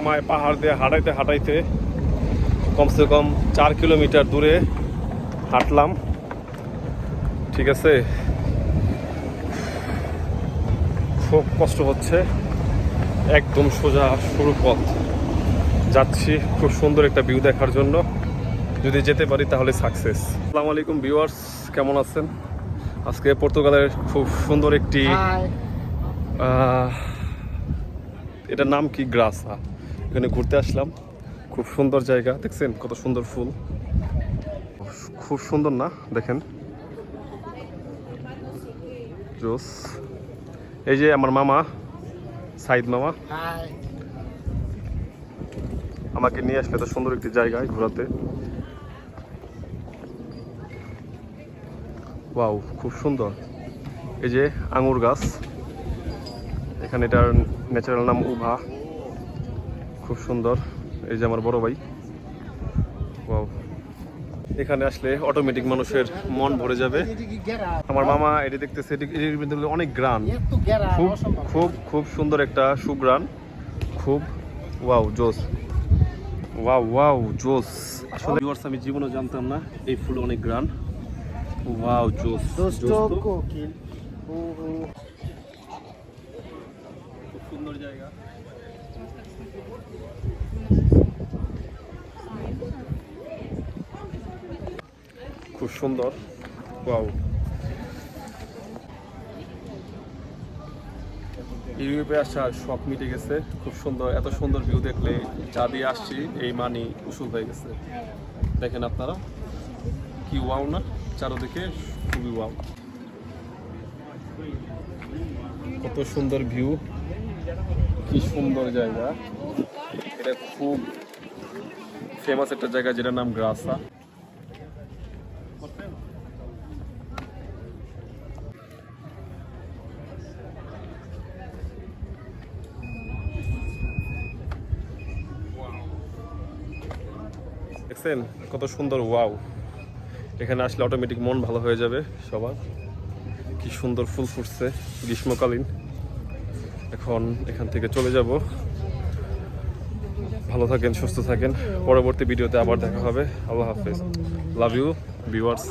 আমায় পাহাড় দিয়ে হাঁটাইতে হাঁটাইতে কমসে কম 4 কিলোমিটার দূরে হাঁটলাম। ঠিক আছে, খুব কষ্ট হচ্ছে। একদম সোজা সরু পথ যাচ্ছি খুব সুন্দর একটা ভিউ দেখার জন্য। যদি যেতে পারি তাহলে সাকসেস। আসসালামু আলাইকুম ভিউয়ার্স, কেমন আছেন? আজকে পর্তুগালের খুব সুন্দর একটি এটার নাম কি, গ্রাসা, এখানে ঘুরতে আসলাম। খুব সুন্দর জায়গা, দেখছেন কত সুন্দর ফুল, খুব সুন্দর না? দেখেন জোস। এই যে আমার মামা সাইদ মামা আমাকে নিয়ে আসলে এত সুন্দর একটি জায়গায় ঘোরাতে। ওয়াও, খুব সুন্দর। এই যে আঙুর গাছ, এখানে এটার ন্যাচারাল নাম উভা, খুব সুন্দর। এই যে আমার বড় ভাই। ওয়াও, এখানে আসলে অটোমেটিক মানুষের মন ভরে যাবে। আমার মামা এটি দেখতেছে, এটির ভিতরে অনেক গ্রান, খুব খুব খুব সুন্দর একটা সুগ্রান, খুব ওয়াও জোস। ওয়াও ওয়াও জোস। আসলে ভিউয়ার্স, আমি জীবনে জানতাম না এই ফুল অনেক গ্রান। ওয়াও জোস জোস। খুব সুন্দর জায়গা। খুব সুন্দর। ওয়াও, ইউরোপে আসার শখ মিটে গেছে। খুব সুন্দর, এত সুন্দর ভিউ দেখলে যা দিয়ে আসছি এই মানি উসুল হয়ে গেছে। দেখেন আপনারা কি ওয়াও না, চারদিকে খুবই ওয়াও। কত সুন্দর ভিউ, কি সুন্দর জায়গা। এটা খুব ফেমাস একটা জায়গা যেটার নাম গ্রাসা। দেখছেন কত সুন্দর ওয়াও। এখানে আসলে অটোমেটিক মন ভালো হয়ে যাবে সবার। কি সুন্দর ফুল ফুটছে গ্রীষ্মকালীন। এখন এখান থেকে চলে যাব। ভালো থাকেন, সুস্থ থাকেন। পরবর্তী ভিডিওতে আবার দেখা হবে। আল্লাহ হাফেজ। Love you viewers.